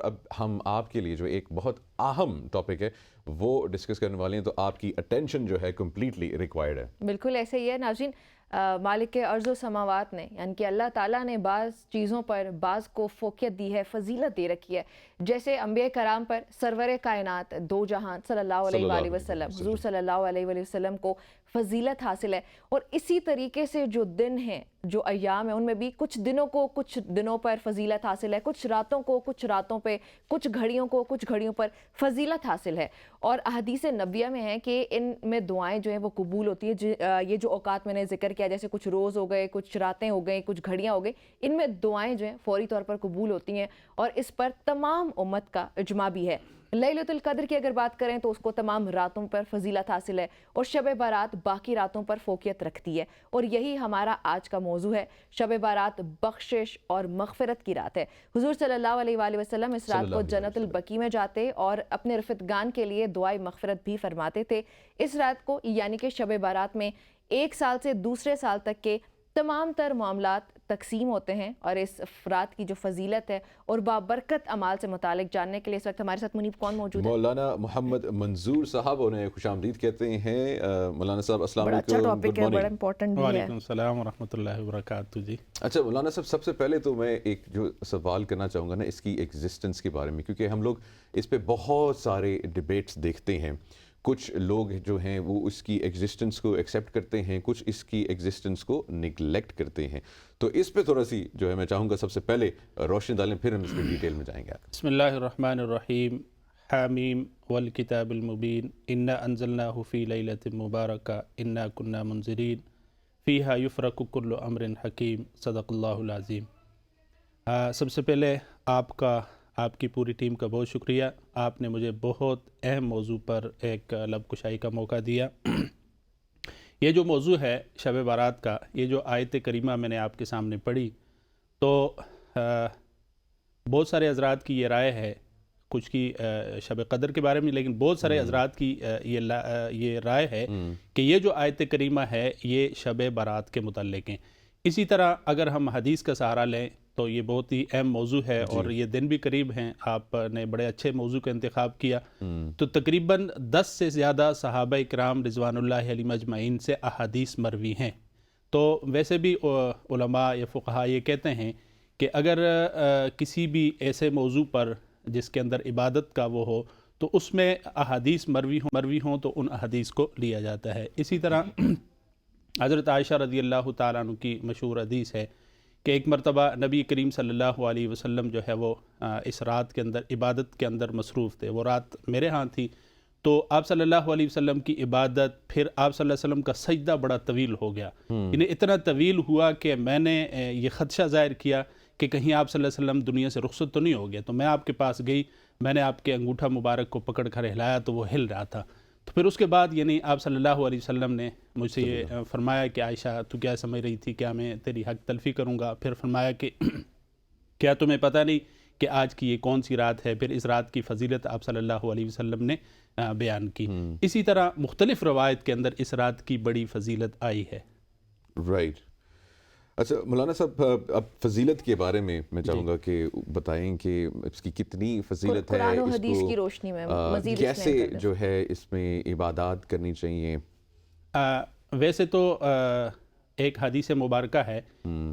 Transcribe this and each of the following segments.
اب ہم آپ کے لیے جو ایک بہت اہم ٹاپک ہے وہ ڈسکس کرنے والے ہیں، تو آپ کی اٹینشن جو ہے کمپلیٹلی ریکوائرڈ ہے۔ بالکل ایسے ہی ہے ناظرین، مالک ارض و سماوات نے یعنی کہ اللہ تعالیٰ نے بعض چیزوں پر بعض کو فوقیت دی ہے، فضیلت دے رکھی ہے، جیسے انبیاء کرام پر سرور کائنات دو جہان صلی اللہ علیہ وآلہ وسلم، حضور صلی اللہ علیہ وآلہ وسلم کو فضیلت حاصل ہے۔ اور اسی طریقے سے جو دن ہیں، جو ایام ہیں، ان میں بھی کچھ دنوں کو کچھ دنوں پر فضیلت حاصل ہے، کچھ راتوں کو کچھ راتوں پہ، کچھ گھڑیوں کو کچھ گھڑیوں پر فضیلت حاصل ہے۔ اور احادیث نبویہ میں ہے کہ ان میں دعائیں جو ہیں وہ قبول ہوتی ہے۔ یہ جو اوقات میں نے ذکر کیا، جیسے کچھ روز ہو گئے، کچھ راتیں ہو گئیں، کچھ گھڑیاں ہو گئی، ان میں دعائیں جو ہیں فوری طور پر قبول ہوتی ہیں، اور اس پر تمام امت کا اجماع بھی ہے۔ لیلۃ القدر کی اگر بات کریں تو اس کو تمام راتوں پر فضیلت حاصل ہے، اور شب بارات باقی راتوں پر فوقیت رکھتی ہے، اور یہی ہمارا آج کا موضوع ہے۔ شب بارات بخشش اور مغفرت کی رات ہے۔ حضور صلی اللہ علیہ وآلہ وسلم اس رات کو جنت البقیع میں جاتے اور اپنے رفقگان کے لیے دعائے مغفرت بھی فرماتے تھے۔ اس رات کو یعنی کہ شب بارات میں ایک سال سے دوسرے سال تک کے تمام تر معاملات تقسیم ہوتے ہیں، اور اس رات کی جو فضیلت ہے اور بابرکت اعمال سے متعلق جاننے کے لیے اس وقت ہمارے ساتھ منیب کون موجود ہے؟ مولانا محمد منظور صاحب، انہیں خوش آمدید کہتے ہیں۔ مولانا صاحب السلام بڑا اچھا علیکم، ٹاپک گڈ ہے، بڑا مارننگ۔ امپورٹنٹ بھی ہے۔ وعلیکم السلام ورحمۃ اللہ وبرکاتہ۔ جی اچھا مولانا صاحب، سب سے پہلے تو میں ایک جو سوال کرنا چاہوں گا نا اس کی ایگزسٹنس کے بارے میں، کیونکہ ہم لوگ اس پہ بہت سارے ڈیبیٹس دیکھتے ہیں۔ کچھ لوگ جو ہیں وہ اس کی ایگزسٹنس کو ایکسیپٹ کرتے ہیں، کچھ اس کی ایگزسٹنس کو نگلیکٹ کرتے ہیں، تو اس پہ تھوڑا سی جو ہے میں چاہوں گا سب سے پہلے روشنی ڈالیں، پھر ہم اس پہ ڈیٹیل میں جائیں گے۔ بسم اللہ الرحمن الرحیم۔ حامیم والکتاب المبین، انا انزلناہ فی لیلۃ مبارکہ انا کنا منذرین فیہا یفرق کل امر حکیم، صدق اللہ العظیم۔ سب سے پہلے آپ کی پوری ٹیم کا بہت شکریہ، آپ نے مجھے بہت اہم موضوع پر ایک لب کشائی کا موقع دیا۔ یہ جو موضوع ہے شب بارات کا، یہ جو آیت کریمہ میں نے آپ کے سامنے پڑھی، تو بہت سارے حضرات کی یہ رائے ہے، کچھ کی شب قدر کے بارے میں، لیکن بہت سارے حضرات کی یہ رائے ہے کہ یہ جو آیت کریمہ ہے یہ شب بارات کے متعلق ہیں۔ اسی طرح اگر ہم حدیث کا سہارا لیں تو یہ بہت ہی اہم موضوع ہے، اور یہ دن بھی قریب ہیں، آپ نے بڑے اچھے موضوع کا انتخاب کیا۔ تو تقریباً 10 سے زیادہ صحابہ کرام رضوان اللہ علیہم اجمعین سے احادیث مروی ہیں۔ تو ویسے بھی علماء یا فقہاء یہ کہتے ہیں کہ اگر کسی بھی ایسے موضوع پر جس کے اندر عبادت کا وہ ہو، تو اس میں احادیث مروی ہوں تو ان احادیث کو لیا جاتا ہے۔ اسی طرح حضرت عائشہ رضی اللہ تعالیٰ عنہ کی مشہور حدیث ہے کہ ایک مرتبہ نبی کریم صلی اللہ علیہ وسلم جو ہے وہ اس رات کے اندر عبادت کے اندر مصروف تھے۔ وہ رات میرے ہاں تھی، تو آپ صلی اللہ علیہ وسلم کی عبادت، پھر آپ صلی اللہ علیہ وسلم کا سجدہ بڑا طویل ہو گیا، یعنی اتنا طویل ہوا کہ میں نے یہ خدشہ ظاہر کیا کہ کہیں آپ صلی اللہ علیہ وسلم دنیا سے رخصت تو نہیں ہو گیا۔ تو میں آپ کے پاس گئی، میں نے آپ کے انگوٹھا مبارک کو پکڑ کر ہلایا تو وہ ہل رہا تھا۔ تو پھر اس کے بعد یعنی آپ صلی اللہ علیہ وسلم نے مجھ سے یہ فرمایا کہ عائشہ تو کیا سمجھ رہی تھی، کیا میں تیری حق تلفی کروں گا؟ پھر فرمایا کہ کیا تمہیں پتہ نہیں کہ آج کی یہ کون سی رات ہے؟ پھر اس رات کی فضیلت آپ صلی اللہ علیہ وسلم نے بیان کی۔ اسی طرح مختلف روایت کے اندر اس رات کی بڑی فضیلت آئی ہے۔ رائٹ۔ اچھا مولانا صاحب، اب فضیلت کے بارے میں چاہوں گا کہ بتائیں کہ اس کی کتنی فضیلت ہے، قرآن و حدیث کی روشنی میں مزید کیسے جو ہے اس میں عبادات کرنی چاہیے؟ ویسے تو ایک حدیث مبارکہ ہے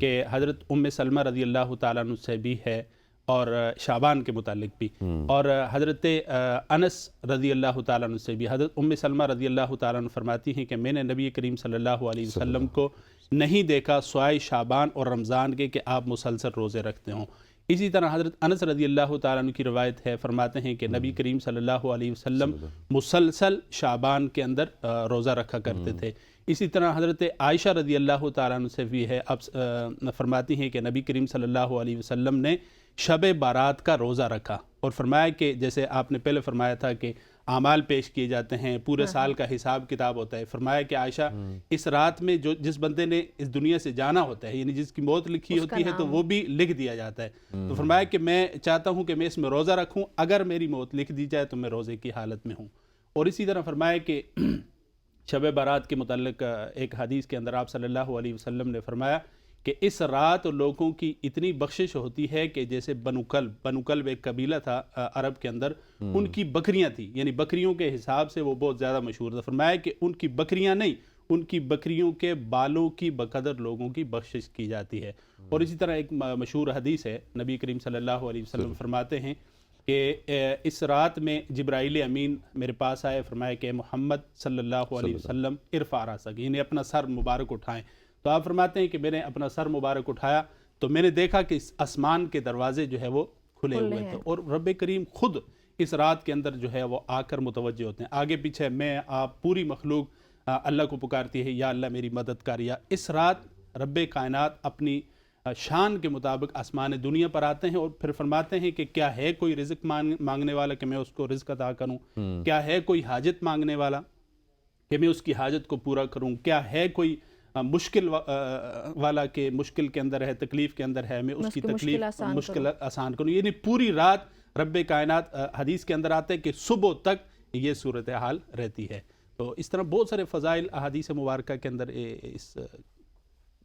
کہ حضرت ام سلمہ رضی اللہ تعالیٰ عنہ سے بھی ہے، اور شعبان کے متعلق بھی، اور حضرت انس رضی اللہ تعالیٰ عنہ سے بھی۔ حضرت ام سلمہ رضی اللہ تعالیٰ عنہ فرماتی ہیں کہ میں نے نبی کریم صلی اللہ علیہ وسلم کو نہیں دیکھا سوائے شعبان اور رمضان کے کہ آپ مسلسل روزے رکھتے ہوں۔ اسی طرح حضرت انس رضی اللہ تعالیٰ عنہ کی روایت ہے، فرماتے ہیں کہ نبی کریم صلی اللہ علیہ وسلم مسلسل شعبان کے اندر روزہ رکھا کرتے تھے۔ اسی طرح حضرت عائشہ رضی اللہ تعالیٰ عنہ سے بھی ہے، اب فرماتی ہیں کہ نبی کریم صلی اللہ علیہ وسلم نے شب بارات کا روزہ رکھا، اور فرمایا کہ جیسے آپ نے پہلے فرمایا تھا کہ اعمال پیش کیے جاتے ہیں، پورے سال کا حساب کتاب ہوتا ہے۔ فرمایا کہ عائشہ اس رات میں جس بندے نے اس دنیا سے جانا ہوتا ہے، یعنی جس کی موت لکھی ہوتی ہے تو وہ بھی لکھ دیا جاتا ہے۔ تو فرمایا کہ میں چاہتا ہوں کہ میں اس میں روزہ رکھوں، اگر میری موت لکھ دی جائے تو میں روزے کی حالت میں ہوں۔ اور اسی طرح فرمایا کہ شب بارات کے متعلق ایک حدیث کے اندر آپ صلی اللہ علیہ وسلم نے فرمایا کہ اس رات لوگوں کی اتنی بخشش ہوتی ہے کہ جیسے بنو کلب ایک قبیلہ تھا عرب کے اندر، ان کی بکریاں تھیں، یعنی بکریوں کے حساب سے وہ بہت زیادہ مشہور تھا. فرمایا کہ ان کی بکریاں نہیں، ان کی بکریوں کے بالوں کی بقدر لوگوں کی بخشش کی جاتی ہے. اور اسی طرح ایک مشہور حدیث ہے، نبی کریم صلی اللہ علیہ وسلم فرماتے ہیں کہ اس رات میں جبرائیل امین میرے پاس آئے، فرمایا کہ محمد صلی اللہ علیہ وسلم ارفع راسک، یعنی اپنا سر مبارک اٹھائیں. تو آپ فرماتے ہیں کہ میں نے اپنا سر مبارک اٹھایا تو میں نے دیکھا کہ اس آسمان کے دروازے جو ہے وہ کھلے ہوئے تھے، اور رب کریم خود اس رات کے اندر جو ہے وہ آ کر متوجہ ہوتے ہیں. آگے پیچھے میں آپ پوری مخلوق اللہ کو پکارتی ہے، یا اللہ میری مدد کر. یا اس رات رب کائنات اپنی شان کے مطابق آسمان دنیا پر آتے ہیں اور پھر فرماتے ہیں کہ کیا ہے کوئی رزق مانگنے والا کہ میں اس کو رزق عطا کروں، کیا ہے کوئی حاجت مانگنے والا کہ میں اس کی حاجت کو پورا کروں، کیا ہے کوئی مشکل والا کہ مشکل کے اندر ہے، تکلیف کے اندر ہے، میں اس کی تکلیف مشکل آسان کروں. یعنی پوری رات رب کائنات، حدیث کے اندر آتے ہیں کہ صبح تک یہ صورتحال رہتی ہے. تو اس طرح بہت سارے فضائل احادیث مبارکہ کے اندر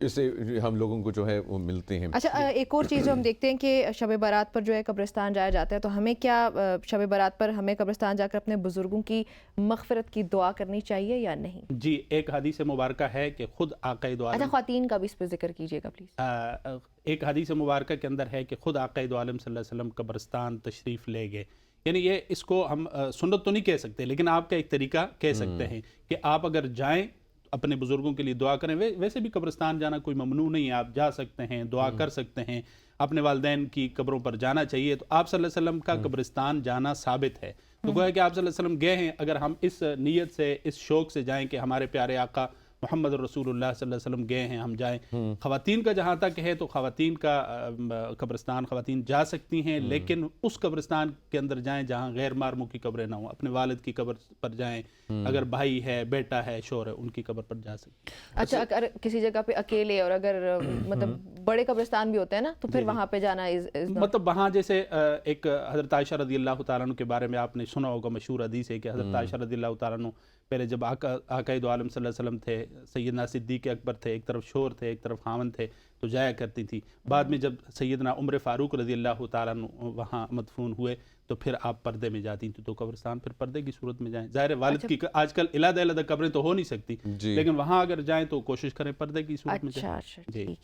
اس سے ہم لوگوں کو جو ہے وہ ملتے ہیں. اچھا، ایک اور چیز جو ہم دیکھتے ہیں کہ شب برات پر جو ہے قبرستان جایا جاتا ہے، تو ہمیں کیا شب برات پر ہمیں قبرستان جا کر اپنے بزرگوں کی مغفرت کی دعا کرنی چاہیے یا نہیں؟ جی، ایک حدیث مبارکہ ہے کہ خود آقا دو عالم، اچھا خواتین کا بھی اس پہ ذکر کیجیے گا پلیز. ایک حدیث مبارکہ کے اندر ہے کہ خود آقا دو عالم صلی اللہ علیہ وسلم قبرستان تشریف لے گئے. یعنی یہ اس کو ہم سنت تو نہیں کہہ سکتے، لیکن آپ کا ایک طریقہ کہہ سکتے ہیں کہ آپ اگر جائیں اپنے بزرگوں کے لیے دعا کریں. ویسے بھی قبرستان جانا کوئی ممنوع نہیں ہے، آپ جا سکتے ہیں، دعا کر سکتے ہیں، اپنے والدین کی قبروں پر جانا چاہیے. تو آپ صلی اللہ علیہ وسلم کا قبرستان جانا ثابت ہے. تو گویا کہ آپ صلی اللہ علیہ وسلم گئے ہیں. اگر ہم اس نیت سے، اس شوق سے جائیں کہ ہمارے پیارے آقا محمد رسول اللہ صلی اللہ علیہ وسلم گئے ہیں، ہم جائیں. خواتین کا جہاں تک ہے تو خواتین کا قبرستان خواتین جا سکتی ہیں، لیکن اس قبرستان کے اندر جائیں جہاں غیر محرموں کی قبریں نہ ہوں. اپنے والد کی قبر پر جائیں، اگر بھائی ہے، بیٹا ہے، شوہر ہے، ان کی قبر پر جا سکتے ہیں. اچھا، اگر کسی جگہ پہ اکیلے اور اگر مطلب بڑے قبرستان بھی ہوتے ہیں نا، تو پھر وہاں پہ جانا مطلب وہاں جیسے ایک حضرت عائشہ رضی اللہ تعالیٰ عنہ کے بارے میں آپ نے سنا ہوگا، مشہور حدیث ہے کہ حضرت عائشہ رضی اللہ تعالیٰ عنہ پہلے جب آقا دو عالم صلی اللہ علیہ وسلم تھے، سیدنا صدیق اکبر تھے، ایک طرف شوہر تھے ایک طرف خاوند تھے، تو جایا کرتی تھی. بعد میں جب سیدنا عمر فاروق رضی اللہ تعالیٰ عنہ وہاں مدفون ہوئے تو پھر آپ پردے میں جاتی تھیں. تو قبرستان پھر پردے کی صورت میں جائیں. ظاہر والد کی آج کل علیحدہ علیحدہ قبریں تو ہو نہیں سکتی، لیکن وہاں اگر جائیں تو کوشش کریں پردے کی صورت میں جائیں.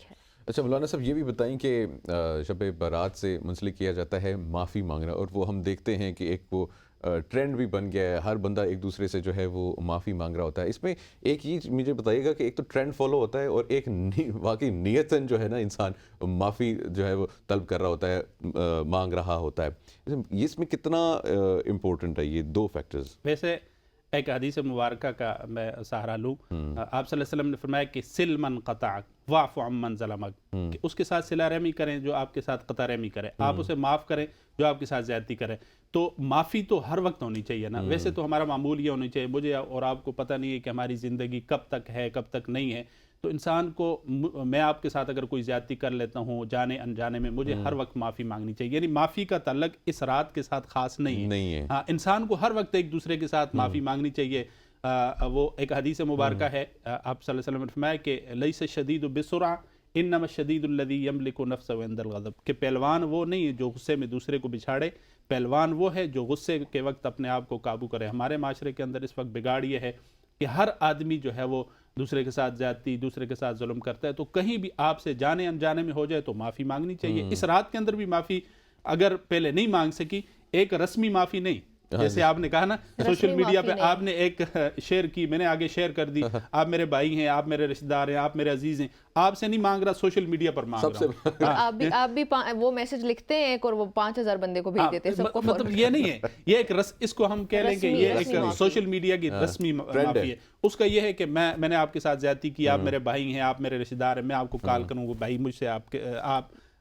اچھا مولانا صاحب، یہ بھی بتائیں کہ شب برات سے منسلک کیا جاتا ہے معافی مانگنا، اور وہ ہم دیکھتے ہیں کہ ایک وہ ٹرینڈ بھی بن گیا ہے، ہر بندہ ایک دوسرے سے جو ہے وہ معافی مانگ رہا ہوتا ہے. اس میں ایک یہ مجھے بتائیے گا کہ ایک تو ٹرینڈ فالو ہوتا ہے اور ایک واقعی نیتاً جو ہے نا انسان معافی جو ہے وہ طلب کر رہا ہوتا ہے، مانگ رہا ہوتا ہے. اس میں کتنا امپورٹنٹ ہے یہ دو فیکٹرز؟ ویسے ایک حدیث مبارکہ کا میں سہارا لوں. آپ صلی اللہ علیہ وسلم نے فرمایا کہ سل من قطعک واعف عن من ظلمک، کہ اس کے ساتھ صلہ رحمی کریں جو آپ کے ساتھ قطع رحمی کرے، آپ اسے معاف کریں جو آپ کے ساتھ زیادتی کرے. تو معافی تو ہر وقت ہونی چاہیے نا. ویسے تو ہمارا معمول یہ ہونی چاہیے، مجھے اور آپ کو پتہ نہیں ہے کہ ہماری زندگی کب تک ہے کب تک نہیں ہے. تو انسان کو، میں آپ کے ساتھ اگر کوئی زیادتی کر لیتا ہوں جانے انجانے میں، مجھے ہر وقت معافی مانگنی چاہیے. یعنی معافی کا تعلق اس رات کے ساتھ خاص نہیں ہے. ہاں، انسان کو ہر وقت ایک دوسرے کے ساتھ معافی مانگنی چاہیے. وہ ایک حدیث مبارکہ ہے، آپ صلی اللہ علیہ وسلم نے فرمایا کہ لیس الشدید بالسرعہ انما الشدید الذی یملک نفسہ عند الغضب، کہ پہلوان وہ نہیں ہے جو غصے میں دوسرے کو بچھاڑے، پہلوان وہ ہے جو غصے کے وقت اپنے آپ کو قابو کرے. ہمارے معاشرے کے اندر اس وقت بگاڑ یہ ہے کہ ہر آدمی جو ہے وہ دوسرے کے ساتھ زیادتی، دوسرے کے ساتھ ظلم کرتا ہے. تو کہیں بھی آپ سے جانے انجانے میں ہو جائے تو معافی مانگنی چاہیے. اس رات کے اندر بھی معافی اگر پہلے نہیں مانگ سکی، ایک رسمی معافی نہیں، جیسے آپ نے کہا نا سوشل میڈیا پہ آپ نے ایک شیئر کی، میں نے آگے شیئر کر دی، آپ میرے بھائی ہیں، آپ میرے رشتہ دار ہیں، آپ میرے عزیز ہیں، آپ سے نہیں مانگ رہا، سوشل میڈیا پر مانگ رہا ہوں. آپ بھی وہ میسج لکھتے ہیں ایک اور وہ 5000 بندے کو بھیج دیتے ہیں سب کو. مطلب یہ نہیں ہے، یہ ایک اس کو ہم کہہ لیں کہ یہ ایک سوشل میڈیا کی رسمی معافی ہے. اس کا یہ ہے کہ میں نے آپ کے ساتھ زیادتی کی، آپ میرے بھائی ہیں، آپ میرے رشتہ دار ہیں، میں آپ کو کال کروں گا بھائی مجھ سے آپ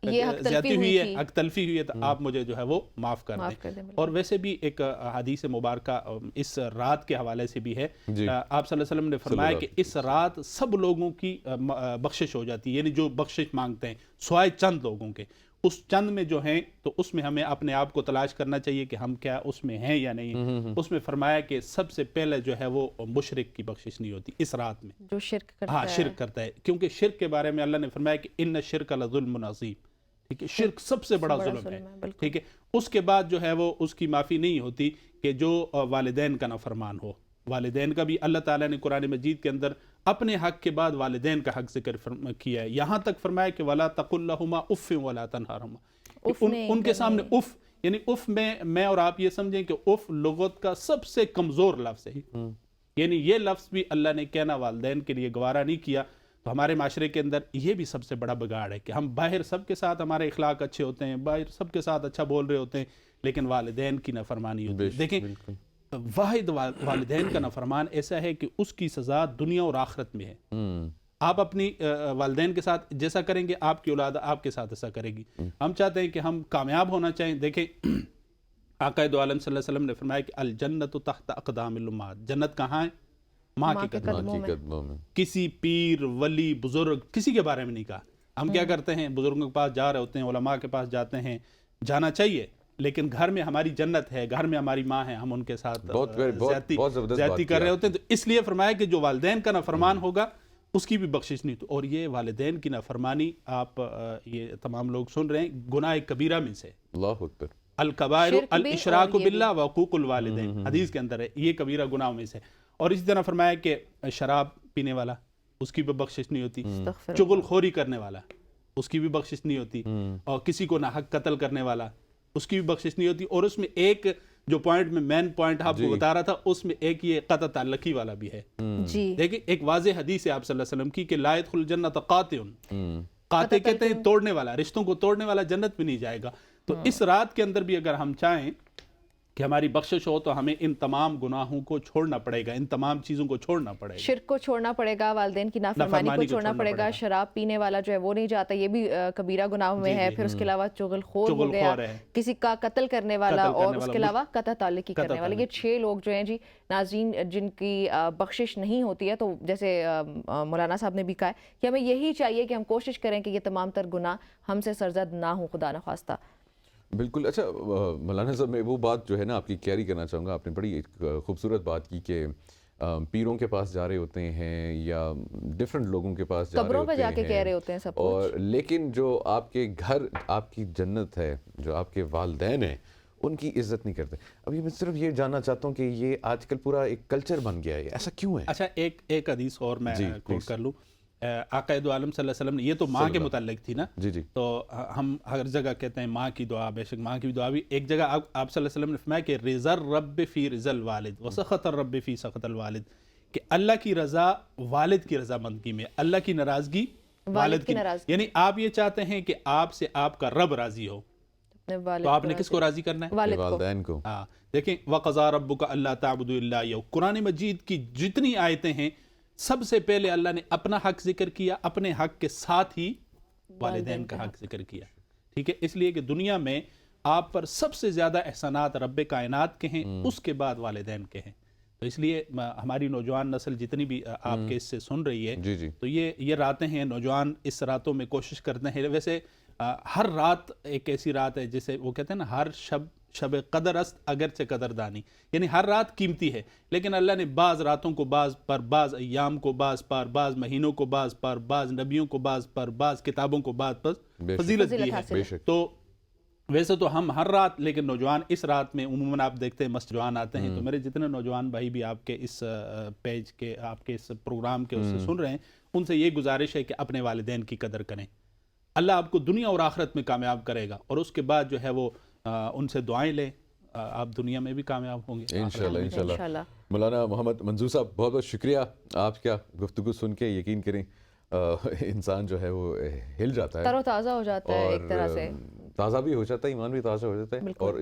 زیادتی ہوئی ہے، حق تلفی ہوئی ہے، تو آپ مجھے جو ہے وہ معاف کر دیں. اور ویسے بھی ایک حدیث مبارکہ اس رات کے حوالے سے بھی ہے. آپ صلی اللہ علیہ وسلم نے فرمایا کہ اس رات سب لوگوں کی بخشش ہو جاتی ہے، یعنی جو بخشش مانگتے ہیں سوائے چند لوگوں کے. اس چند میں جو ہیں تو اس میں ہمیں اپنے آپ کو تلاش کرنا چاہیے کہ ہم کیا اس میں ہیں یا نہیں. اس میں فرمایا کہ سب سے پہلے جو ہے وہ مشرک کی بخشش نہیں ہوتی اس رات میں، جو شرک کرتا ہاں ہے. شرک کرتا ہے، کیونکہ شرک کے بارے میں اللہ نے فرمایا کہ ان الشرک لظلم عظیم. ٹھیک ہے، شرک سب سے بڑا ظلم ہے. بالکل. ٹھیک ہے، اس کے بعد جو ہے وہ اس کی معافی نہیں ہوتی کہ جو والدین کا نافرمان ہو. والدین کا بھی اللہ تعالیٰ نے قرآن مجید کے اندر اپنے حق کے بعد والدین کا حق ذکر کیا ہے. یہاں تک فرمایا کہ وَلَا تَقُلْ لَهُمَا اُفٍّ وَلَا تَنْهَرْهُمَا. ان کے سامنے اف یعنی اف میں اور آپ یہ سمجھیں کہ اف لغت کا سب سے کمزور لفظ ہے. یعنی یہ لفظ بھی اللہ نے کہنا والدین کے لیے گوارا نہیں کیا. تو ہمارے معاشرے کے اندر یہ بھی سب سے بڑا بگاڑ ہے کہ ہم باہر سب کے ساتھ ہمارے اخلاق اچھے ہوتے ہیں، باہر سب کے ساتھ اچھا بول رہے ہوتے ہیں، لیکن والدین کی نافرمانی ہوتی ہے. دیکھیں واحد والدین کا نافرمان ایسا ہے کہ اس کی سزا دنیا اور آخرت میں ہے. آپ اپنی والدین کے ساتھ جیسا کریں گے آپ کی اولاد آپ کے ساتھ ایسا کرے گی. ہم چاہتے ہیں کہ ہم کامیاب ہونا چاہیں. دیکھیں آقا دو عالم صلی اللہ علیہ وسلم نے فرمایا کہ الجنت تحت اقدام الامہات، جنت کہاں ہے؟ ماں کے قدموں میں. کسی پیر ولی بزرگ کسی کے بارے میں نہیں کہا. ہم کیا کرتے ہیں؟ بزرگوں کے پاس جا رہے ہوتے ہیں، علماء کے پاس جاتے ہیں، جانا چاہیے، لیکن گھر میں ہماری جنت ہے، گھر میں ہماری ماں ہے، ہم ان کے ساتھ زیادتی کر رہے ہوتے ہیں. تو اس لیے فرمایا کہ جو والدین کا نافرمان ہوگا اس کی بھی بخشش نہیں. تو اور یہ والدین کی نافرمانی آپ یہ تمام لوگ سن رہے ہیں گناہ کبیرہ میں سے. اللہ اکبر. الکبائر الاشراک باللہ وعقوق الوالدین حدیث کے اندر ہے، یہ کبیرہ گناہوں میں سے. اور اسی طرح فرمایا کہ شراب پینے والا اس کی بھی بخشش نہیں ہوتی، چغل خوری کرنے والا اس کی بھی بخشش نہیں ہوتی، اور کسی کو ناحق قتل کرنے والا اس کی بھی بخشش نہیں ہوتی. اور اس میں ایک جو پوائنٹ میں مین پوائنٹ آپ کو بتا رہا تھا، اس میں ایک یہ قطع تعلقی والا بھی ہے. دیکھیں ایک واضح حدیث ہے آپ صلی اللہ علیہ وسلم کی کہ لا يدخل الجنۃ قاطع. قاطع کہتے ہیں توڑنے والا، رشتوں کو توڑنے والا جنت میں نہیں جائے گا. تو اس رات کے اندر بھی اگر ہم چاہیں کہ ہماری بخشش ہو تو ہمیں ان تمام گناہوں کو چھوڑنا پڑے گا، ان تمام چیزوں کو چھوڑنا پڑے گا. شرک کو چھوڑنا پڑے گا، والدین کی نافرمانی کو چھوڑنا پڑے گا. شراب پینے والا جو ہے وہ نہیں جاتا، یہ بھی کبیرہ گناہوں میں ہے. پھر اس کے علاوہ چغل خور ہو گیا، کسی کا قتل کرنے والا، اور اس کے علاوہ قطع تعلقی کرنے والا. یہ 6 لوگ جو ہیں جی ناظرین جن کی بخشش نہیں ہوتی ہے. تو جیسے مولانا صاحب نے بھی کہا ہے کہ ہمیں یہی چاہیے کہ ہم کوشش کریں کہ یہ تمام تر گناہ ہم سے سرزد نہ ہوں خدا نخواستہ. بالکل. اچھا مولانا صاحب میں وہ بات جو ہے نا آپ کی کیری کرنا چاہوں گا. آپ نے بڑی ایک خوبصورت بات کی کہ پیروں کے پاس جا رہے ہوتے ہیں یا ڈیفرنٹ لوگوں کے پاس جا رہے ہوتے ہیں، قبروں پہ جا کے کہہ رہے ہوتے ہیں سب کچھ. اور لیکن جو آپ کے گھر آپ کی جنت ہے، جو آپ کے والدین ہیں، ان کی عزت نہیں کرتے. ابھی میں صرف یہ جاننا چاہتا ہوں کہ یہ آج کل پورا ایک کلچر بن گیا ہے، ایسا کیوں ہے؟ اچھا ایک حدیث اور میں کوٹ کر لوں. آقا دو عالم صلی اللہ علیہ وسلم نے، یہ تو ماں کے متعلق تھی نا، تو ہم ہر جگہ کہتے ہیں ماں کی دعا، بے شک ماں کی دعا بھی. ایک جگہ آپ صلی اللہ علیہ وسلم نے فرمایا کہ رضا الرب فی رضا الوالد وسخط الرب فی سخط الوالد، کہ اللہ کی رضا والد کی رضامندگی میں، اللہ کی ناراضگی والد کی ناراضگی. یعنی آپ یہ چاہتے ہیں کہ آپ سے آپ کا رب راضی ہو، تو آپ نے کس کو راضی کرنا ہے؟ والدین کو. ہاں دیکھیں وَقَضَىٰ رَبُّكَ أَلَّا تَعْبُدُوا إِلَّا إِيَّاهُ، قرآن مجید کی جتنی آیتیں ہیں سب سے پہلے اللہ نے اپنا حق ذکر کیا، اپنے حق کے ساتھ ہی والدین کا حق ذکر کیا. ٹھیک ہے، اس لیے کہ دنیا میں آپ پر سب سے زیادہ احسانات رب کائنات کے ہیں، اس کے بعد والدین کے ہیں. تو اس لیے ہماری نوجوان نسل جتنی بھی آپ کے اس سے سن رہی ہے، تو یہ راتیں ہیں، نوجوان اس راتوں میں کوشش کرتے ہیں. ویسے ہر رات ایک ایسی رات ہے جسے وہ کہتے ہیں نا ہر شب قدر است اگرچہ قدردانی، یعنی ہر رات قیمتی ہے، لیکن اللہ نے بعض راتوں کو بعض پر، بعض ایام کو بعض پر، بعض مہینوں کو بعض پر، بعض نبیوں کو بعض پر، بعض کتابوں کو بعض پر فضیلت دی ہے. تو ویسے تو ہم ہر رات، لیکن نوجوان اس رات میں عموماً آپ دیکھتے ہیں مسجد جوان آتے ہیں. تو میرے جتنے نوجوان بھائی بھی آپ کے اس پیج کے، آپ کے اس پروگرام کے اس سے سن رہے ہیں، ان سے یہ گزارش ہے کہ اپنے والدین کی قدر کریں. اللہ آپ کو دنیا اور آخرت میں کامیاب کرے گا، اور اس کے بعد جو ہے وہ ان سے دعائیں لیں، آپ دنیا میں بھی کامیاب ہوں گے انشاءاللہ. مولانا محمد منظور صاحب بہت بہت شکریہ. آپ کیا گفتگو سن کے یقین کریں انسان جو ہے وہ ہل جاتا ہے، تر و تازہ ہو جاتا ہے، ایک طرح سے تازہ بھی ہو جاتا ہے، ایمان بھی تازہ ہو جاتا ہے، اور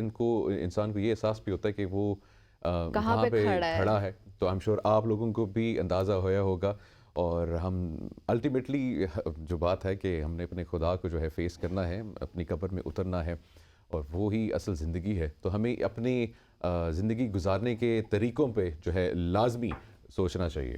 انسان کو یہ احساس بھی ہوتا ہے کہ وہ کہاں پہ کھڑا ہے. تو I'm sure آپ لوگوں کو بھی اندازہ ہوا ہوگا. اور ہم الٹیمیٹلی جو بات ہے کہ ہم نے اپنے خدا کو جو ہے فیس کرنا ہے، اپنی قبر میں اترنا ہے، اور وہی اصل زندگی ہے. تو ہمیں اپنی زندگی گزارنے کے طریقوں پہ جو ہے لازمی سوچنا چاہیے.